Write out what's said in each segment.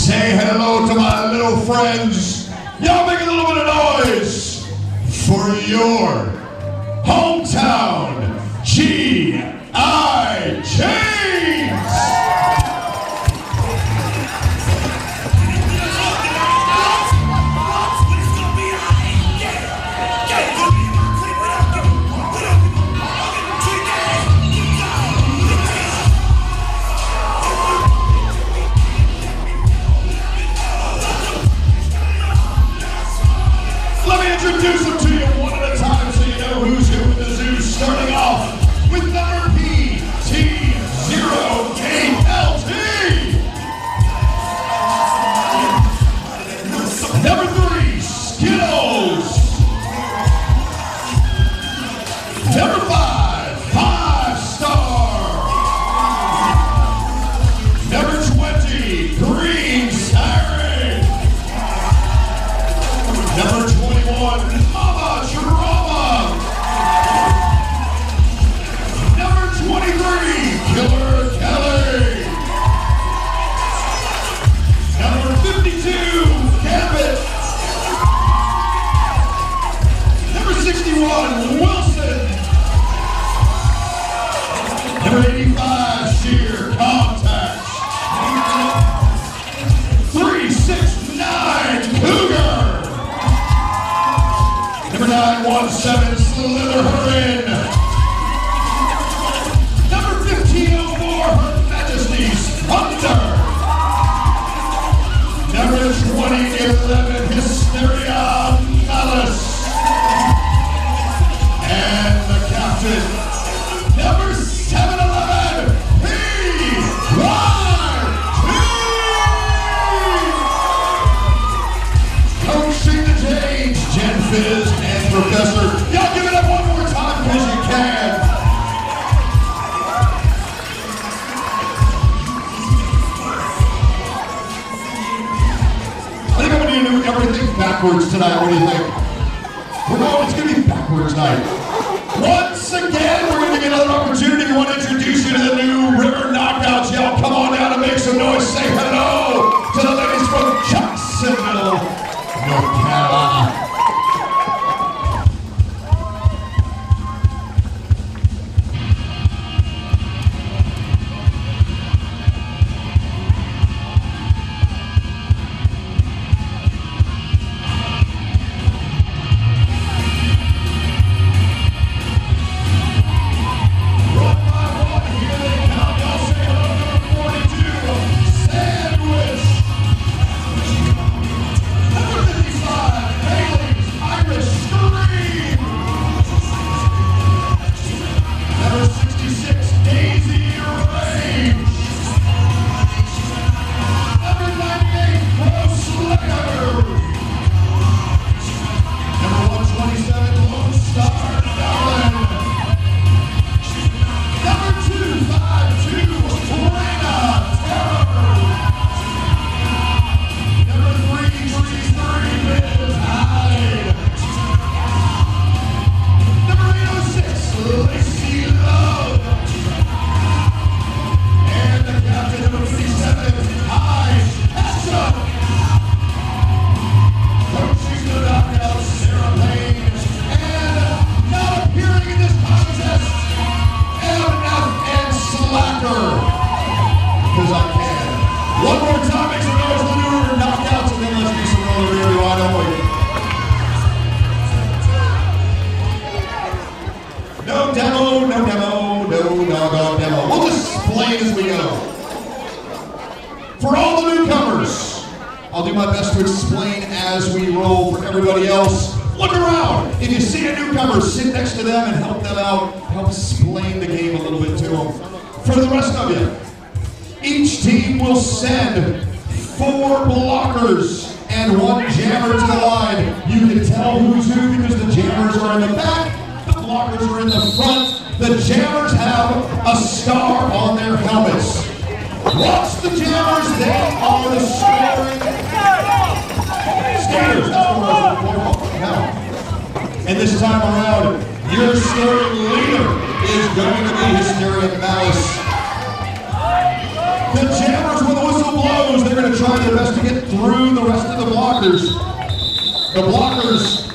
Say hello to my little friends. Y'all make a little bit of noise for your hometown G.I. James. Introduce them to you one at a time so you know who's who in the zoo. Starting off with number PT08LT. Number 3, Skittles. Number 5, 5-star. Number 20, Green Siren. Number 21, Mama Drama. Number 23, Killer Kelly. Number 52, Gambit. Number 61, Wilson. Number 85, Sheer Contact. 369, Cougar. Number 917, Slitherhorin. Number 1504, Her Majesty's Thunder. Number 2011, Hysteria Malice. And the captain, number 711, P.Y.T. Coaching the James, Jen Fizz, Professor, y'all give it up one more time because you can. I think I'm going to do everything backwards tonight. What do you think? It's going to be backwards night. Once again, we're going to get another opportunity. We want to introduce you to the new River Knockouts. Y'all come on down and make some noise. Say hello to the ladies from Jacksonville, North Carolina. For all the newcomers, I'll do my best to explain as we roll. For everybody else, look around. If you see a newcomer, sit next to them and help them out. Help explain the game a little bit to them. For the rest of you, each team will send 4 blockers and 1 jammer to the line. You can tell who's who because the jammers are in the back, the blockers are in the front. The jammers have a star on their helmets. Watch the jammers, they are the scoring skaters. And this time around, your scoring leader is going to be Hysteria Malice. The jammers, when the whistle blows, they're going to try their best to get blockers. The blockers,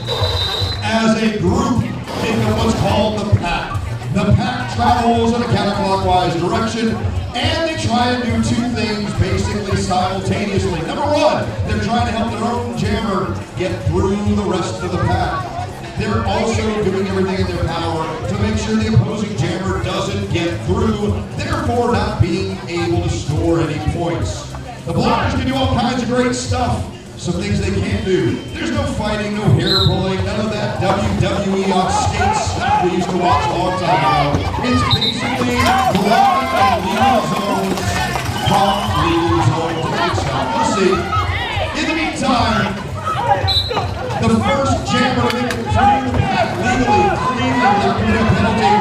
as a group, make up what's called the pack. The pack travels in a counterclockwise direction, and they try and do two things basically simultaneously. Number one, they're trying to help their own jammer get through the rest of the pack. They're also doing everything in their power to make sure the opposing jammer doesn't get through, therefore not being able to score any points. The blockers can do all kinds of great stuff. Some things they can't do. There's no fighting, no hair pulling, none of that WWE off skate stuff we used to watch a long time ago. It's basically blocking and legal zones from legal zone to itself. We'll see. In the meantime, the first jammer to make it through the pack legally, cleanly, without committing a penalty,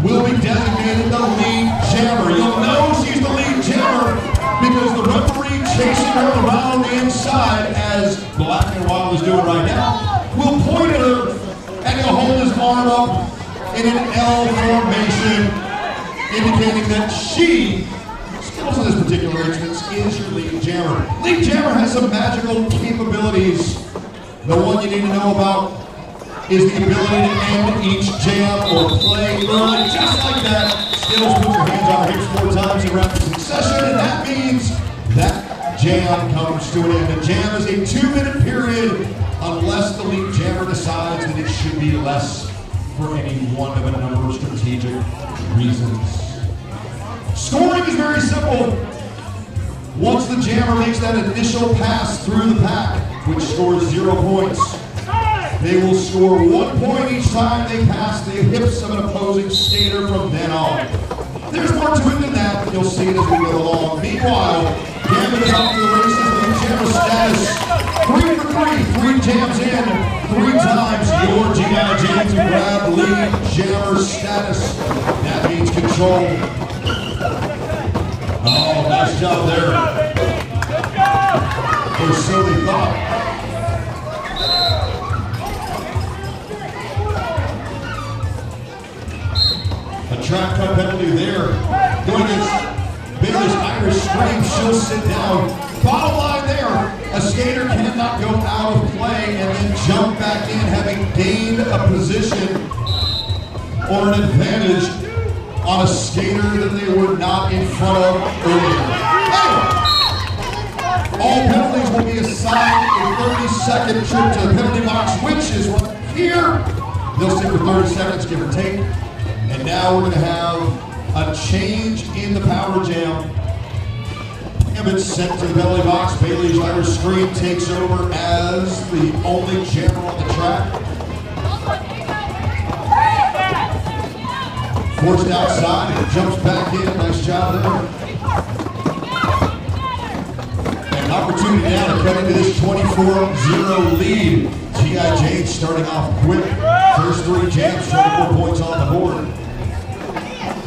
will be designated the lead jammer. You'll know she's the lead jammer because the referee chasing her around the inside, as Black and Wild is doing right now, will point at her and he'll hold his arm up in an L formation, indicating that she, skills in this particular instance, is your lead jammer. Lead jammer has some magical capabilities. The one you need to know about is the ability to end each jam or play early, just like that. Skills puts your hands on her hips 4 times in rapid succession, and that means that jam comes to an end. A jam is a 2-minute period unless the lead jammer decides that it should be less for any one of a number of strategic reasons. Scoring is very simple. Once the jammer makes that initial pass through the pack, which scores 0 points, they will score 1 point each time they pass the hips of an opposing skater from then on. There's more to it than that, but you'll see it as we go along. Meanwhile, Gambit is off to the races with lead jammer status. 3 for 3, 3 jams in, 3 times your GI Jam to grab lead jammer status. That means control. Oh, nice job there. Or so they thought. A trap cut penalty there. Going against Bailey's Irish Scream, she'll sit down. Bottom line there, a skater cannot go out of play and then jump back in having gained a position or an advantage on a skater that they were not in front of earlier. All penalties will be assigned a 30-second trip to the penalty box, which is right here. They'll stick for 30 seconds, give or take. And now we're going to have a change in the power jam. Gambit sent to the penalty box. Bailey's Irish Scream takes over as the only jammer on the track. Forced outside and jumps back in. Nice job there. An opportunity now to cut into this 24-0 lead. G.I. Jane starting off quick. First 3 jams, 24 points on the board.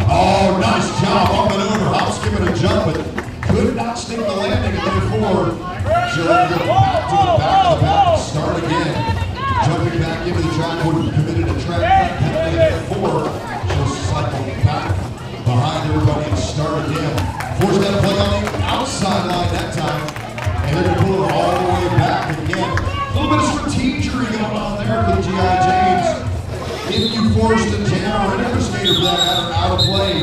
Oh, nice job. Up and over. Hop, skip, and a jump, but could not stick the landing at number 4. She'll have to go back to the back of the pack. Start again. Jumping back into the track would have committed a track penalty at 4. She'll cycle back behind everybody and start again. Forced that play on the outside line that time. And they're going to pull her all the way back again. A little bit of strategery going on there for the G.I. Janes. If you force the jammer or another skater for that matter out of play,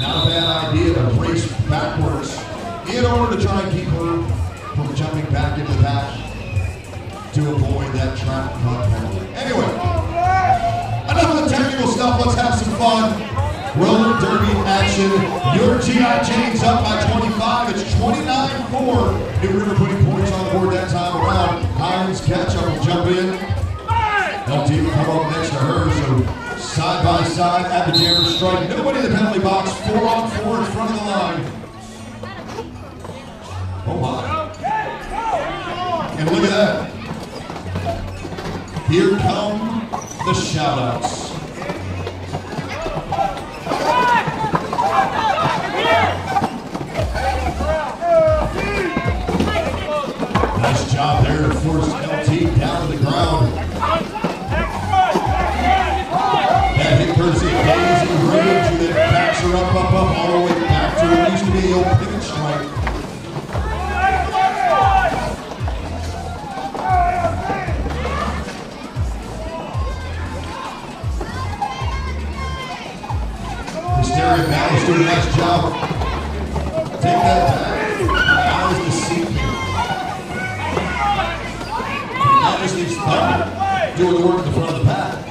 not a bad idea to race backwards in order to try and keep her from jumping back into the pack to avoid that trap cut penalty. Anyway, enough of the technical stuff. Let's have some fun. Roller derby action. Your G.I. Jane's up by 25. It's 29-4. New River putting points on the board that time around. Hines catch-up will jump in. LT will come up next to her, so side by side at the jammer strike. Nobody in the penalty box. 4-on-4 in front of the line. Oh my. And look at that. Here come the shout-outs. Nice job there to force LT down to the ground. That hit courtesy of Daisy Rage that backs her up, all the way back to what used to be the old pivot strike. doing the work at the front of the pack.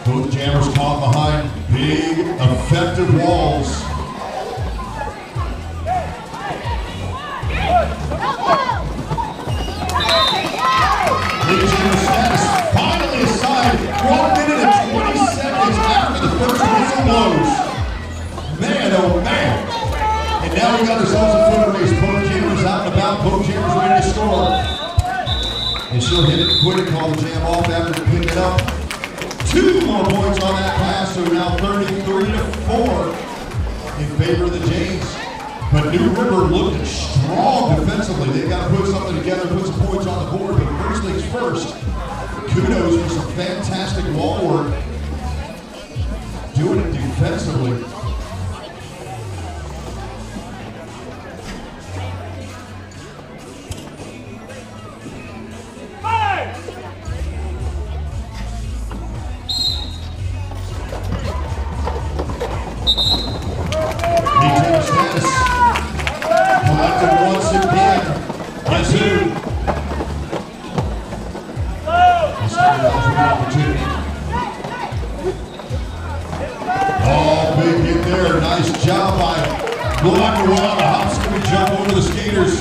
Both jammers caught behind big, effective walls. Big jammer status finally aside 1 minute and 20 seconds after the first whistle blows. Man, oh man. And now we got ourselves a foot race. Both jammers out and about, both jammers ready to score. And she'll hit it, quit it, call the jam off after to pick it up. 2 more points on that pass, so now 33-4 in favor of the Janes. But New River looked strong defensively. They've got to put something together, put some points on the board. But first things first, kudos for some fantastic wall work. Doing it defensively. Nice job by Blocker Wild, a hop, skip, and jump over the skaters.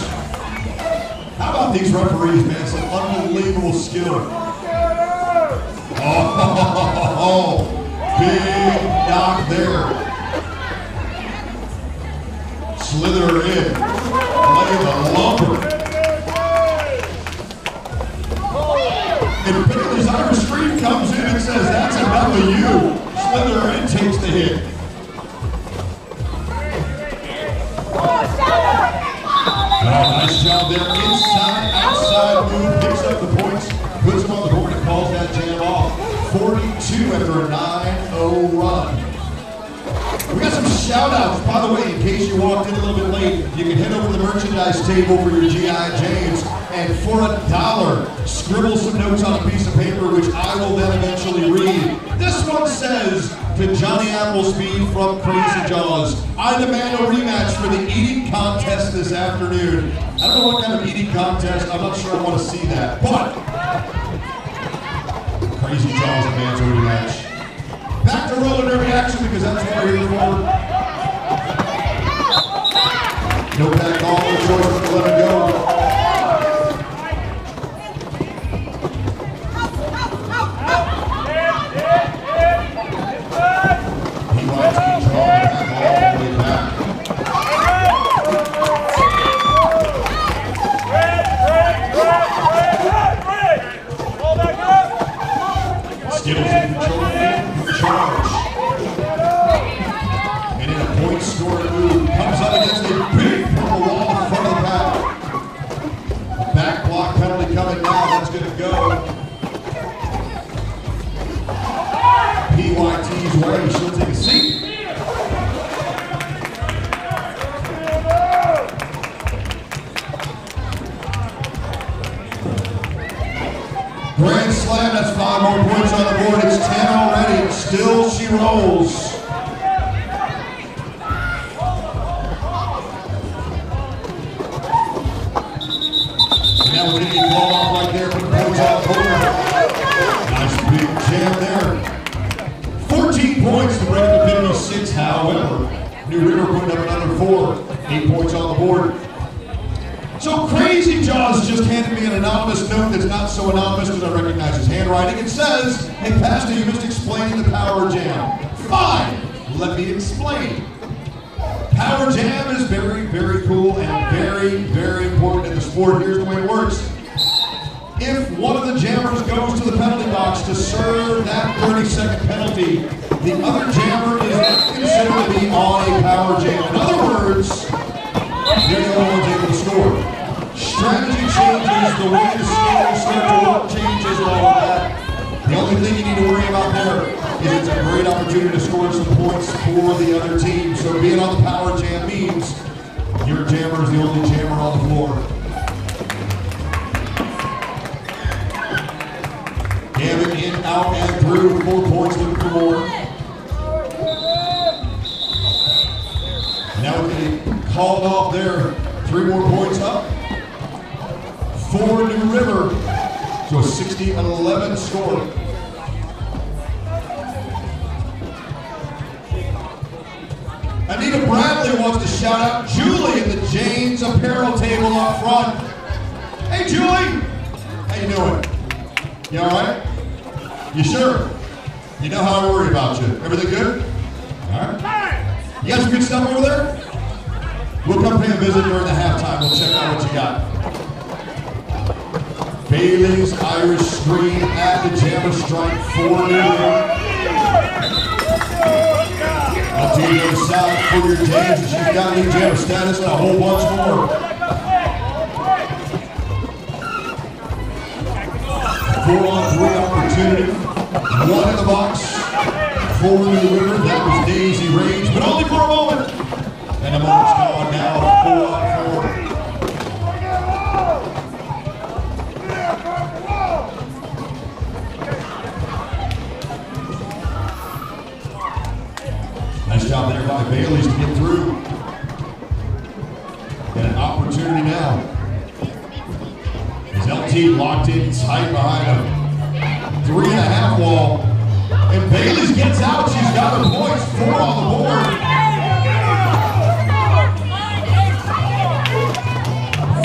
How about these referees, man? Some unbelievable skill. Oh, big knock there. Slither her in. Lay the lumber. And Bailey's Irish Scream comes in and says, "That's enough of you." Slither her in, takes the hit. Nice job there. Inside, outside move, picks up the points, puts them on the board, and calls that jam off. 42 after a 9-0 run. We got some shout outs. By the way, in case you walked in a little bit late, you can head over to the merchandise table for your G.I. Janes, and for $1, scribble some notes on a piece of paper, which I will then eventually read. This one says, to Johnny Applespeed from Crazy Jaws, I demand a rematch for the eating contest this afternoon. I don't know what kind of eating contest, I'm not sure I want to see that, but Crazy Jaws demands a rematch. Back to roller derby action because that's what we're here for. No back call, no choice but to let it go. Skittles in control, charge. And in a point scoring move, comes up against a big purple wall in front of the back. Back block penalty coming now, that's going to go PYT's way, she'll take a seat. Grand slam, that's 5 more points on the board. It's 10 already. Still she rolls. And now we're going to get ball off right there from the points on the board. Nice big jam there. 14 points to bring it to 56, however. New River putting up another 4. 8 points on the board. So Crazy Jaws just handed me an anonymous note that's not so anonymous because I recognize his handwriting. It says, "Hey Pastor, you missed explaining the Power Jam." Fine, let me explain. Power Jam is very, very cool and very, very important in the sport. Here's the way it works. If one of the jammers goes to the penalty box to serve that 30-second penalty, the other jammer is not considered to be on a Power Jam. In other words, they're the only ones able to score. Strategy changes, the way the skills start to work changes, and all of that. The only thing you need to worry about there is it's a great opportunity to score some points for the other team. So being on the Power Jam means your jammer is the only jammer on the floor. Gambit in, out, and through. 4 points, looking for more. called off there. 3 more points up for New River. So a 60-11 score. Anita Bradley wants to shout out Julie at the Jane's Apparel table up front. Hey Julie, how you doing? You all right? You sure? You know how I worry about you. Everything good? All right. You got some good stuff over there? We'll come pay a visit during the halftime. We'll check out what you got. Bailey's Irish Scream at the Jammer Strike for New River. Up to the other side for your James. She's got new Jammer status and a whole bunch more. 4-on-3 opportunity. 1 in the box for New River. That was Daisy Rage, but only for a moment. And the moment's gone now. 4-on-4. Nice job there by Bailey's to get through. And an opportunity now. As LT locked in tight behind a 3.5 wall. And Bailey's gets out. She's got her points. 4 on the board.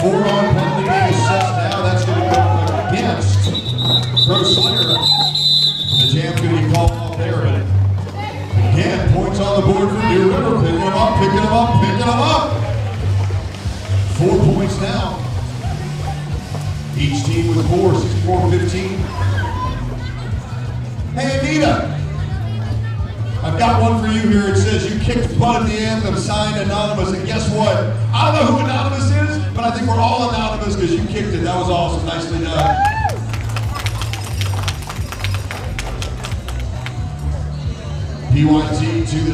4 on penalty being assessed now. That's going to go against Pro Slayer. The jam's going to be called off there. But again, points on the board for New River. Picking them up, picking them up, picking them up. 4 points now. Each team with 4, 64-15. Hey Anita, I've got one for you here. It says you kicked butt at the anthem, signed anonymous, and guess what? I don't know who anonymous is, but I think we're all anonymous because you kicked it. That was awesome. Nicely done. PYT to the